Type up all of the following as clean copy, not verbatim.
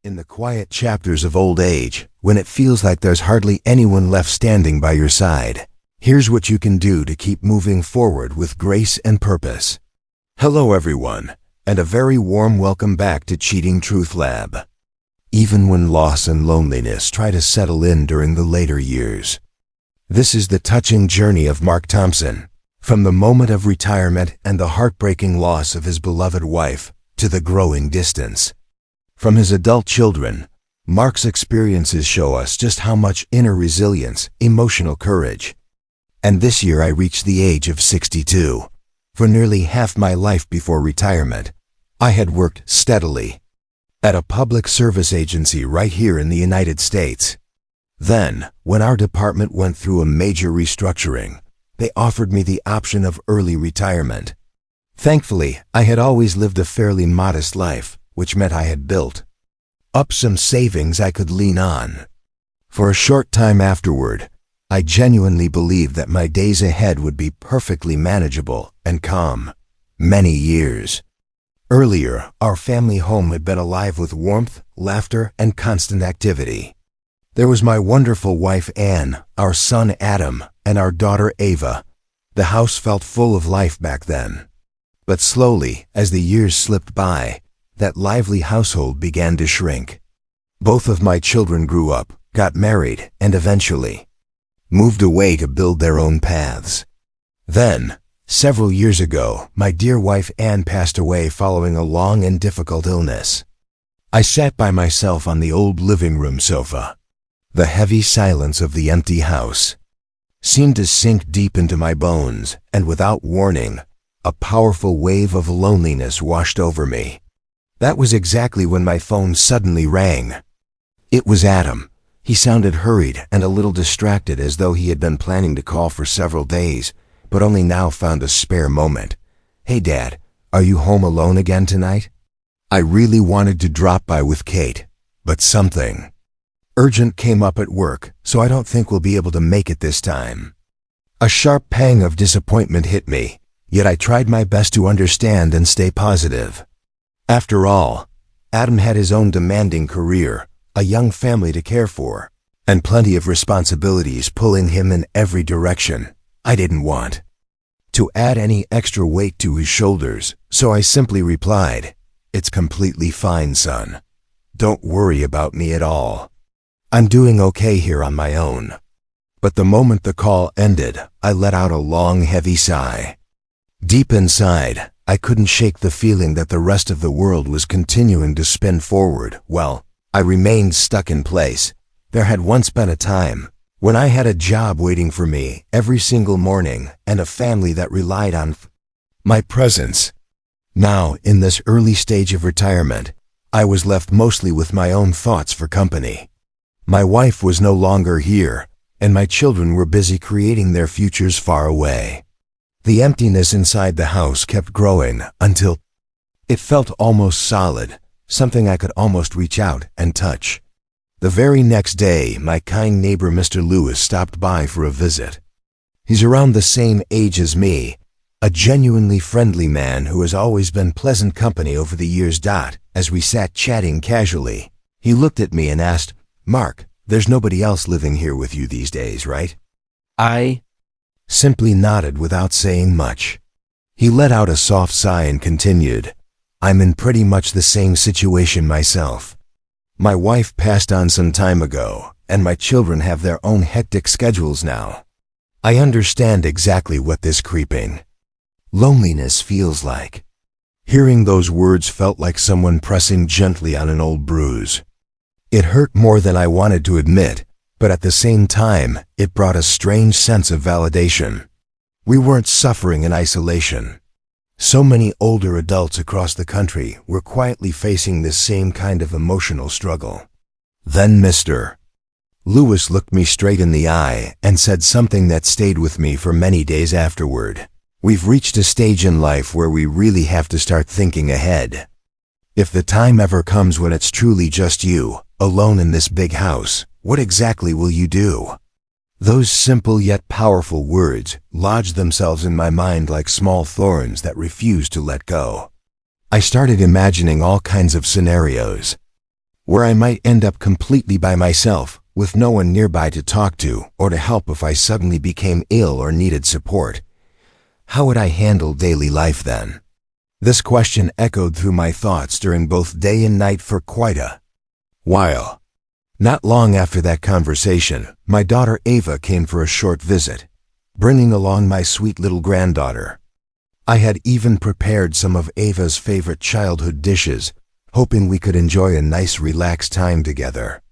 In the quiet chapters of old age, when it feels like there's hardly anyone left standing by your side, here's what you can do to keep moving forward with grace and purpose. Hello everyone, and a very warm welcome back to Cheating Truth Lab. Even when loss and loneliness try to settle in during the later years. This is the touching journey of Mark Thompson, from the moment of retirement and the heartbreaking loss of his beloved wife, to the growing distance. From his adult children, Mark's experiences show us just how much inner resilience, emotional courage. And this year I reached the age of 62. For nearly half my life before retirement, I had worked steadily at a public service agency right here in the United States. Then, when our department went through a major restructuring, they offered me the option of early retirement. Thankfully, I had always lived a fairly modest life, which meant I had built up some savings I could lean on. For a short time afterward, I genuinely believed that my days ahead would be perfectly manageable and calm. Many years earlier, our family home had been alive with warmth, laughter, and constant activity. There was my wonderful wife Anne, our son Adam, and our daughter Ava. The house felt full of life back then. But slowly, as the years slipped by, that lively household began to shrink. Both of my children grew up, got married, and eventually moved away to build their own paths. Then, several years ago, my dear wife Anne passed away following a long and difficult illness. I sat by myself on the old living room sofa. The heavy silence of the empty house seemed to sink deep into my bones, and without warning, a powerful wave of loneliness washed over me. That was exactly when my phone suddenly rang. It was Adam. He sounded hurried and a little distracted, as though he had been planning to call for several days, but only now found a spare moment. "Hey Dad, are you home alone again tonight? I really wanted to drop by with Kate, but something urgent came up at work, so I don't think we'll be able to make it this time." A sharp pang of disappointment hit me, yet I tried my best to understand and stay positive. After all, Adam had his own demanding career, a young family to care for, and plenty of responsibilities pulling him in every direction. I didn't want to add any extra weight to his shoulders, so I simply replied, "It's completely fine, son. Don't worry about me at all. I'm doing okay here on my own." But the moment the call ended, I let out a long, heavy sigh. Deep inside, I couldn't shake the feeling that the rest of the world was continuing to spin forward. Well, I remained stuck in place. There had once been a time when I had a job waiting for me every single morning and a family that relied on my presence. Now, in this early stage of retirement, I was left mostly with my own thoughts for company. My wife was no longer here, and my children were busy creating their futures far away. The emptiness inside the house kept growing until it felt almost solid, something I could almost reach out and touch. The very next day, my kind neighbor Mr. Lewis stopped by for a visit. He's around the same age as me, a genuinely friendly man who has always been pleasant company over the years. As we sat chatting casually, he looked at me and asked, "Mark, there's nobody else living here with you these days, right?" I simply nodded without saying much. He let out a soft sigh and continued, "I'm in pretty much the same situation myself. My wife passed on some time ago, and my children have their own hectic schedules now. I understand exactly what this creeping loneliness feels like." Hearing those words felt like someone pressing gently on an old bruise. It hurt more than I wanted to admit, but at the same time, it brought a strange sense of validation. We weren't suffering in isolation. So many older adults across the country were quietly facing this same kind of emotional struggle. Then Mr. Lewis looked me straight in the eye and said something that stayed with me for many days afterward. "We've reached a stage in life where we really have to start thinking ahead. If the time ever comes when it's truly just you, alone in this big house, what exactly will you do?" Those simple yet powerful words lodged themselves in my mind like small thorns that refused to let go. I started imagining all kinds of scenarios. where I might end up completely by myself, with no one nearby to talk to or to help if I suddenly became ill or needed support. How would I handle daily life then? This question echoed through my thoughts during both day and night for quite a while. Not long after that conversation, my daughter Ava came for a short visit, bringing along my sweet little granddaughter. I had even prepared some of Ava's favorite childhood dishes, hoping we could enjoy a nice relaxed time together.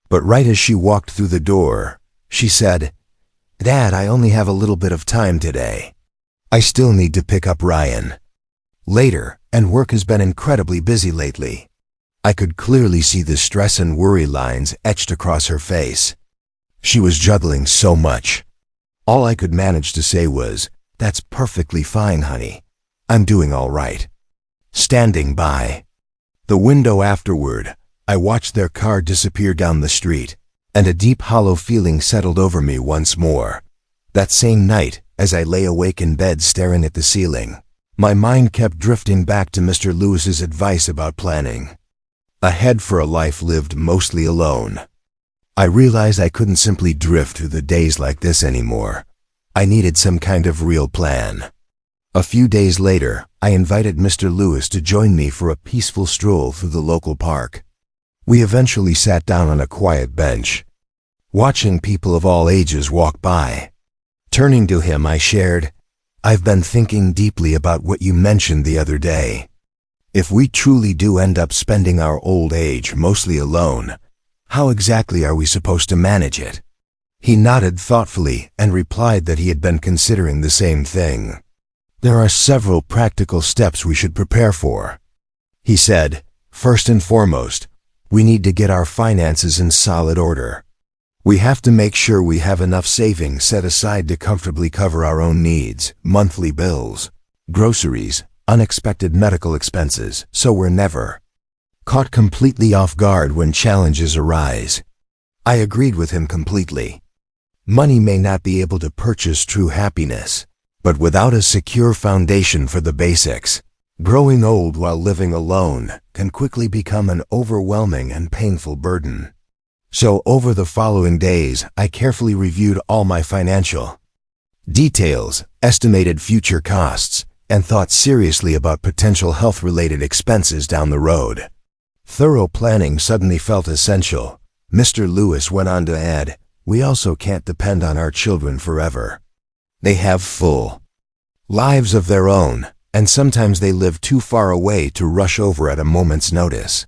But right as she walked through the door, she said, "Dad, I only have a little bit of time today. I still need to pick up Ryan later, and work has been incredibly busy lately." I could clearly see the stress and worry lines etched across her face. She was juggling so much. All I could manage to say was, "That's perfectly fine, honey. I'm doing all right." Standing by the window afterward, I watched their car disappear down the street, and a deep hollow feeling settled over me once more. That same night, as I lay awake in bed staring at the ceiling, my mind kept drifting back to Mr. Lewis's advice about planning ahead for a life lived mostly alone. I realized I couldn't simply drift through the days like this anymore. I needed some kind of real plan. A few days later, I invited Mr. Lewis to join me for a peaceful stroll through the local park. We eventually sat down on a quiet bench, watching people of all ages walk by. Turning to him, I shared, "I've been thinking deeply about what you mentioned the other day. If we truly do end up spending our old age mostly alone, how exactly are we supposed to manage it?" He nodded thoughtfully and replied that he had been considering the same thing. "There are several practical steps we should prepare for," he said. "First and foremost, we need to get our finances in solid order. We have to make sure we have enough savings set aside to comfortably cover our own needs, monthly bills, groceries, unexpected medical expenses, so we're never caught completely off guard when challenges arise." I agreed with him completely. Money may not be able to purchase true happiness, but without a secure foundation for the basics, growing old while living alone can quickly become an overwhelming and painful burden. So over the following days, I carefully reviewed all my financial details, estimated future costs, and thought seriously about potential health-related expenses down the road. Thorough planning suddenly felt essential. Mr. Lewis went on to add, "We also can't depend on our children forever. They have full lives of their own, and sometimes they live too far away to rush over at a moment's notice.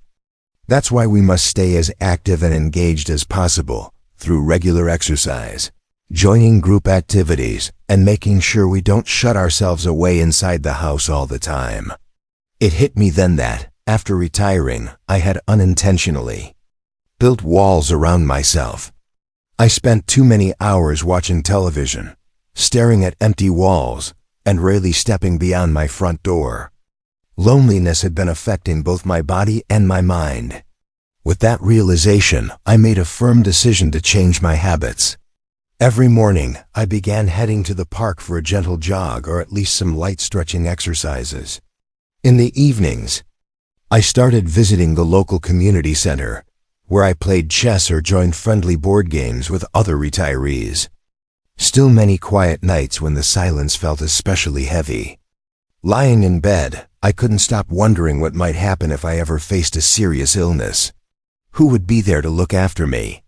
That's why we must stay as active and engaged as possible through regular exercise, joining group activities, and making sure we don't shut ourselves away inside the house all the time." It hit me then that, after retiring, I had unintentionally built walls around myself. I spent too many hours watching television, staring at empty walls, and rarely stepping beyond my front door. Loneliness had been affecting both my body and my mind. With that realization, I made a firm decision to change my habits. Every morning, I began heading to the park for a gentle jog or at least some light stretching exercises. In the evenings, I started visiting the local community center, where I played chess or joined friendly board games with other retirees. Still many quiet nights when the silence felt especially heavy. Lying in bed, I couldn't stop wondering what might happen if I ever faced a serious illness. Who would be there to look after me?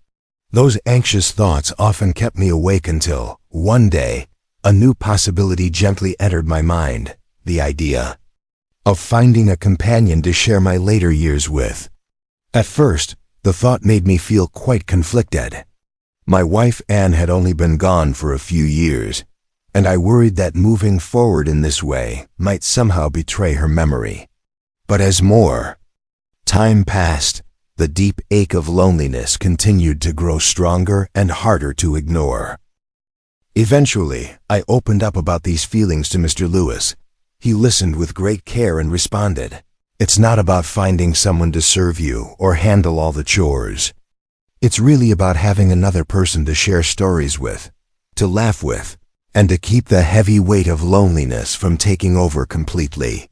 Those anxious thoughts often kept me awake until, one day, a new possibility gently entered my mind, the idea of finding a companion to share my later years with. At first, the thought made me feel quite conflicted. My wife Anne had only been gone for a few years, and I worried that moving forward in this way might somehow betray her memory. But as more time passed, the deep ache of loneliness continued to grow stronger and harder to ignore. Eventually, I opened up about these feelings to Mr. Lewis. He listened with great care and responded, "It's not about finding someone to serve you or handle all the chores. It's really about having another person to share stories with, to laugh with, and to keep the heavy weight of loneliness from taking over completely."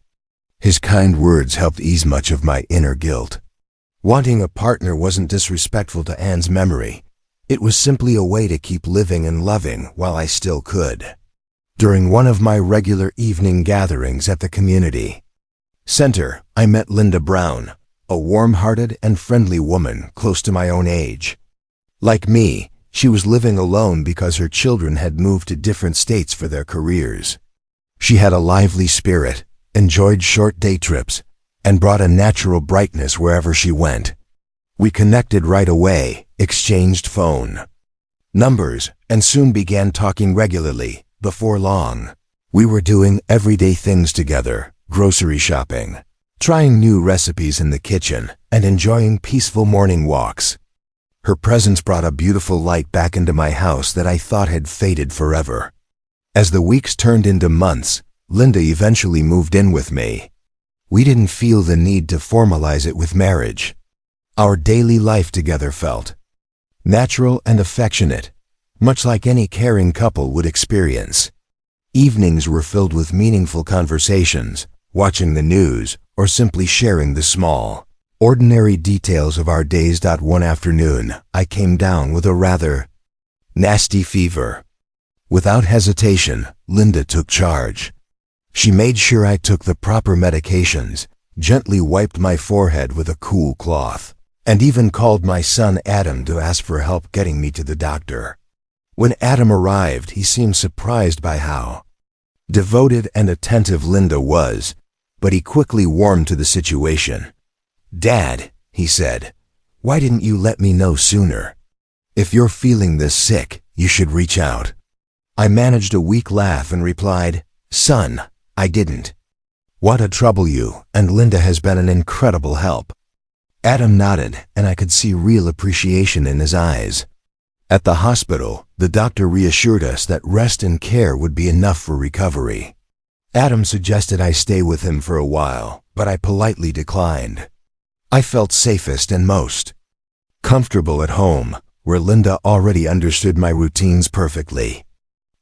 His kind words helped ease much of my inner guilt. Wanting a partner wasn't disrespectful to Anne's memory. It was simply a way to keep living and loving while I still could. During one of my regular evening gatherings at the community center, I met Linda Brown, a warm-hearted and friendly woman close to my own age. Like me, she was living alone because her children had moved to different states for their careers. She had a lively spirit, enjoyed short day trips, and brought a natural brightness wherever she went. We connected right away, exchanged phone numbers, and soon began talking regularly. Before long, we were doing everyday things together, grocery shopping, trying new recipes in the kitchen, and enjoying peaceful morning walks. Her presence brought a beautiful light back into my house that I thought had faded forever. As the weeks turned into months, Linda eventually moved in with me. We didn't feel the need to formalize it with marriage. Our daily life together felt natural and affectionate, much like any caring couple would experience. Evenings were filled with meaningful conversations, watching the news, or simply sharing the small, ordinary details of our days. One afternoon, I came down with a rather nasty fever. Without hesitation, Linda took charge. She made sure I took the proper medications, gently wiped my forehead with a cool cloth, and even called my son Adam to ask for help getting me to the doctor. When Adam arrived, he seemed surprised by how devoted and attentive Linda was, but he quickly warmed to the situation. "Dad," he said, "why didn't you let me know sooner? If you're feeling this sick, you should reach out." I managed a weak laugh and replied, "Son, I didn't want to trouble you, and Linda has been an incredible help." Adam nodded, and I could see real appreciation in his eyes. At the hospital, the doctor reassured us that rest and care would be enough for recovery. Adam suggested I stay with him for a while, but I politely declined. I felt safest and most comfortable at home, where Linda already understood my routines perfectly.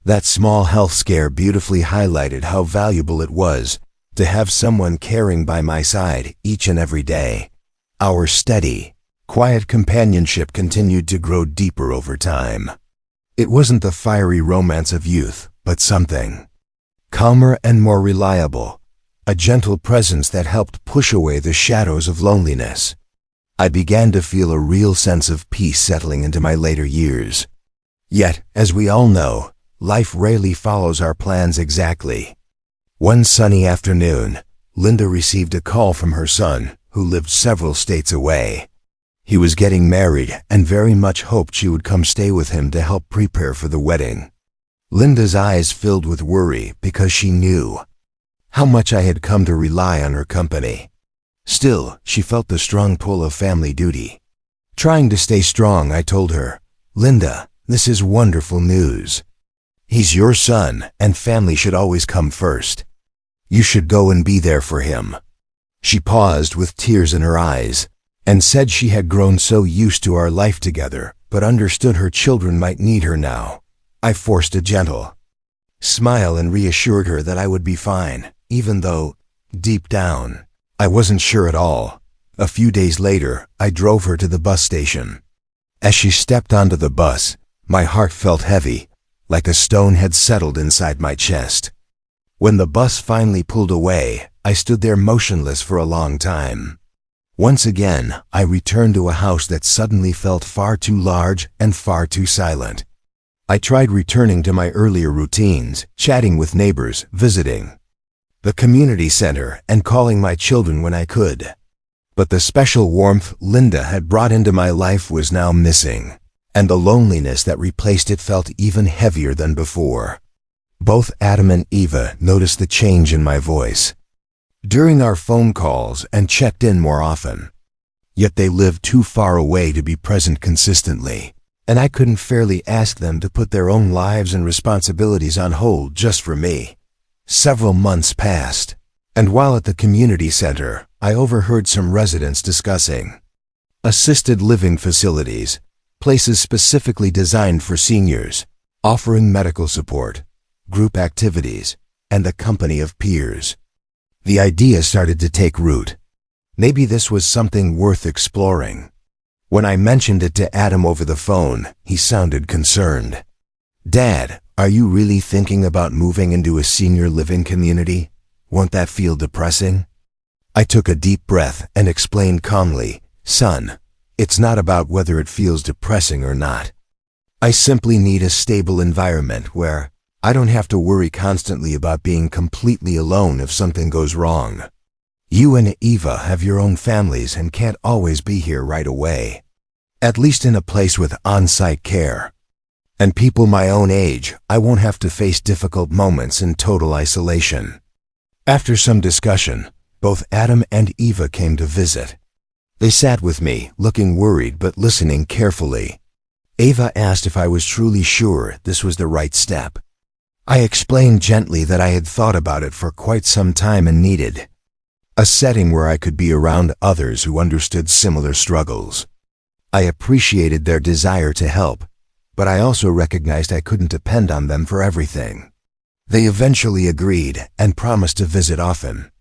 That small health scare beautifully highlighted how valuable it was to have someone caring by my side each and every day. Our steady, quiet companionship continued to grow deeper over time. It wasn't the fiery romance of youth, but something calmer and more reliable, a gentle presence that helped push away the shadows of loneliness. I began to feel a real sense of peace settling into my later years. Yet, as we all know, life rarely follows our plans exactly. One sunny afternoon, Linda received a call from her son, who lived several states away. He was getting married and very much hoped she would come stay with him to help prepare for the wedding. Linda's eyes filled with worry because she knew how much I had come to rely on her company. Still, she felt the strong pull of family duty. Trying to stay strong, I told her, "Linda, this is wonderful news. He's your son, and family should always come first. You should go and be there for him." She paused with tears in her eyes, and said she had grown so used to our life together, but understood her children might need her now. I forced a gentle smile and reassured her that I would be fine, even though, deep down, I wasn't sure at all. A few days later, I drove her to the bus station. As she stepped onto the bus, my heart felt heavy, like a stone had settled inside my chest. When the bus finally pulled away, I stood there motionless for a long time. Once again, I returned to a house that suddenly felt far too large and far too silent. I tried returning to my earlier routines, chatting with neighbors, visiting the community center, and calling my children when I could. But the special warmth Linda had brought into my life was now missing, and the loneliness that replaced it felt even heavier than before. Both Adam and Eva noticed the change in my voice during our phone calls and checked in more often. Yet they lived too far away to be present consistently, and I couldn't fairly ask them to put their own lives and responsibilities on hold just for me. Several months passed, and while at the community center, I overheard some residents discussing assisted living facilities, places specifically designed for seniors, offering medical support, group activities, and the company of peers. The idea started to take root. Maybe this was something worth exploring. When I mentioned it to Adam over the phone, he sounded concerned. "Dad, are you really thinking about moving into a senior living community? Won't that feel depressing?" I took a deep breath and explained calmly, "Son, it's not about whether it feels depressing or not. I simply need a stable environment where I don't have to worry constantly about being completely alone if something goes wrong. You and Eva have your own families and can't always be here right away. At least in a place with on-site care. And people my own age, I won't have to face difficult moments in total isolation." After some discussion, both Adam and Eva came to visit. They sat with me, looking worried but listening carefully. Eva asked if I was truly sure this was the right step. I explained gently that I had thought about it for quite some time and needed a setting where I could be around others who understood similar struggles. I appreciated their desire to help, but I also recognized I couldn't depend on them for everything. They eventually agreed and promised to visit often.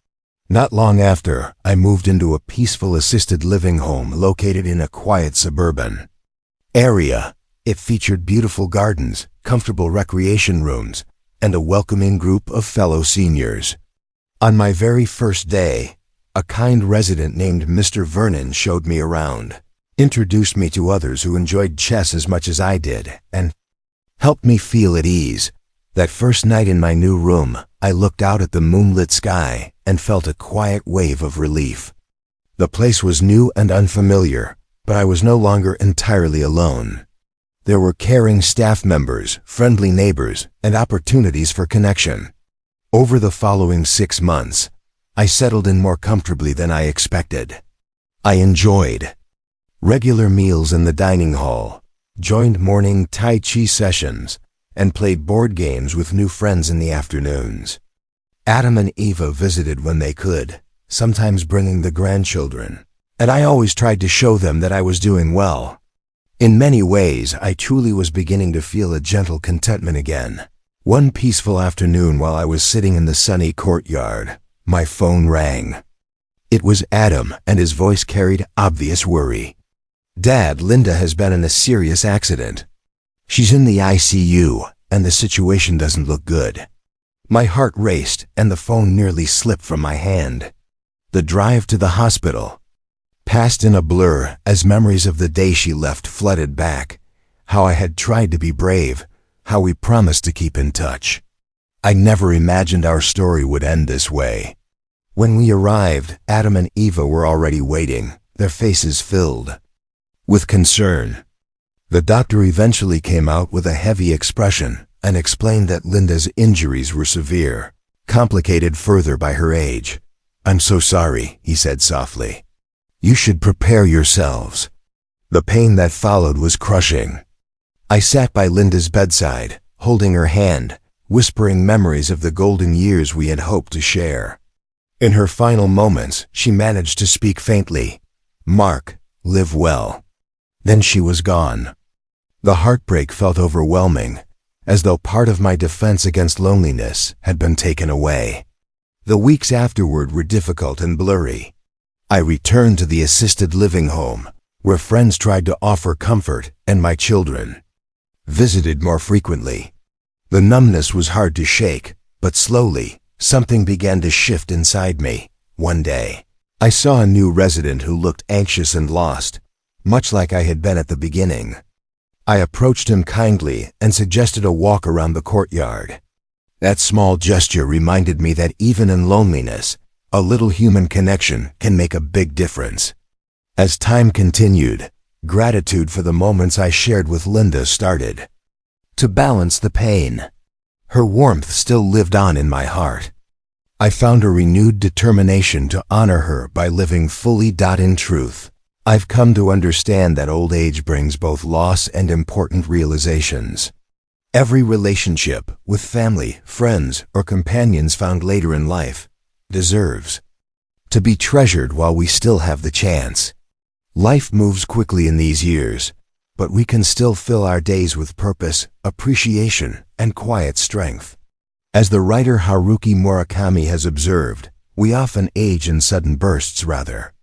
Not long after, I moved into a peaceful assisted living home located in a quiet suburban area. It featured beautiful gardens, comfortable recreation rooms, and a welcoming group of fellow seniors. On my very first day, a kind resident named Mr. Vernon showed me around, introduced me to others who enjoyed chess as much as I did, and helped me feel at ease. That first night in my new room, I looked out at the moonlit sky and felt a quiet wave of relief. The place was new and unfamiliar, but I was no longer entirely alone. There were caring staff members, friendly neighbors, and opportunities for connection. Over the following 6 months, I settled in more comfortably than I expected. I enjoyed regular meals in the dining hall, joined morning Tai Chi sessions, and played board games with new friends in the afternoons. Adam and Eva visited when they could, sometimes bringing the grandchildren, and I always tried to show them that I was doing well. In many ways, I truly was beginning to feel a gentle contentment again. One peaceful afternoon while I was sitting in the sunny courtyard, my phone rang. It was Adam, and his voice carried obvious worry. "Dad, Linda has been in a serious accident. She's in the ICU, and the situation doesn't look good." My heart raced, and the phone nearly slipped from my hand. The drive to the hospital passed in a blur as memories of the day she left flooded back. How I had tried to be brave, how we promised to keep in touch. I never imagined our story would end this way. When we arrived, Adam and Eva were already waiting, their faces filled with concern. The doctor eventually came out with a heavy expression and explained that Linda's injuries were severe, complicated further by her age. "I'm so sorry," he said softly. "You should prepare yourselves." The pain that followed was crushing. I sat by Linda's bedside, holding her hand, whispering memories of the golden years we had hoped to share. In her final moments, she managed to speak faintly, "Mark, live well." Then she was gone. The heartbreak felt overwhelming, as though part of my defense against loneliness had been taken away. The weeks afterward were difficult and blurry. I returned to the assisted living home, where friends tried to offer comfort, and my children visited more frequently. The numbness was hard to shake, but slowly, something began to shift inside me. One day, I saw a new resident who looked anxious and lost, much like I had been at the beginning. I approached him kindly and suggested a walk around the courtyard. That small gesture reminded me that even in loneliness, a little human connection can make a big difference. As time continued, gratitude for the moments I shared with Linda started to balance the pain. Her warmth still lived on in my heart. I found a renewed determination to honor her by living fully. In truth, I've come to understand that old age brings both loss and important realizations. Every relationship, with family, friends, or companions found later in life, deserves to be treasured while we still have the chance. Life moves quickly in these years, but we can still fill our days with purpose, appreciation, and quiet strength. As the writer Haruki Murakami has observed, we often age in sudden bursts rather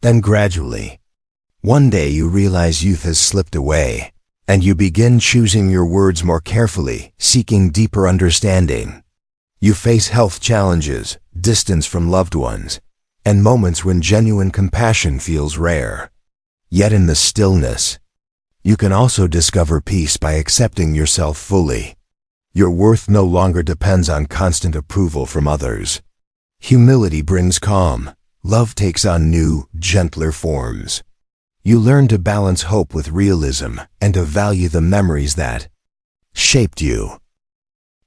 Then gradually, one day you realize youth has slipped away, and you begin choosing your words more carefully, seeking deeper understanding. You face health challenges, distance from loved ones, and moments when genuine compassion feels rare. Yet in the stillness, you can also discover peace by accepting yourself fully. Your worth no longer depends on constant approval from others. Humility brings calm. Love takes on new, gentler forms. You learn to balance hope with realism and to value the memories that shaped you.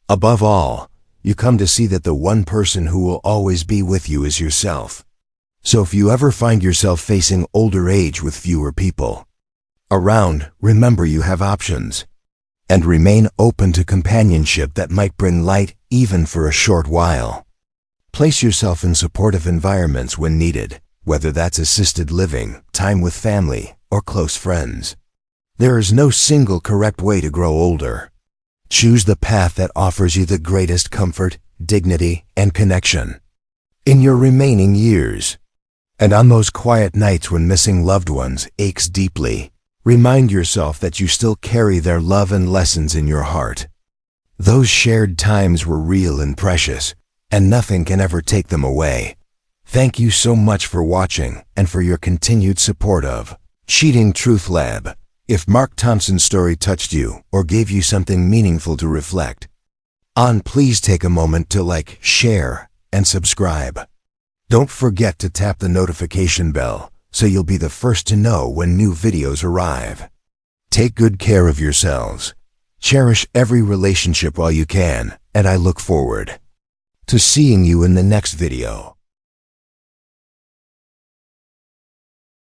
Above all, you come to see that the one person who will always be with you is yourself. So if you ever find yourself facing older age with fewer people around, remember you have options. And remain open to companionship that might bring light even for a short while. Place yourself in supportive environments when needed, whether that's assisted living, time with family, or close friends. There is no single correct way to grow older. Choose the path that offers you the greatest comfort, dignity, and connection in your remaining years. And on those quiet nights when missing loved ones aches deeply, remind yourself that you still carry their love and lessons in your heart. Those shared times were real and precious, and nothing can ever take them away. Thank you so much for watching and for your continued support of Cheating Truth Lab. If Mark Thompson's story touched you or gave you something meaningful to reflect on, please take a moment to like, share, and subscribe. Don't forget to tap the notification bell so you'll be the first to know when new videos arrive. Take good care of yourselves. Cherish every relationship while you can, and I look forward to seeing you in the next video.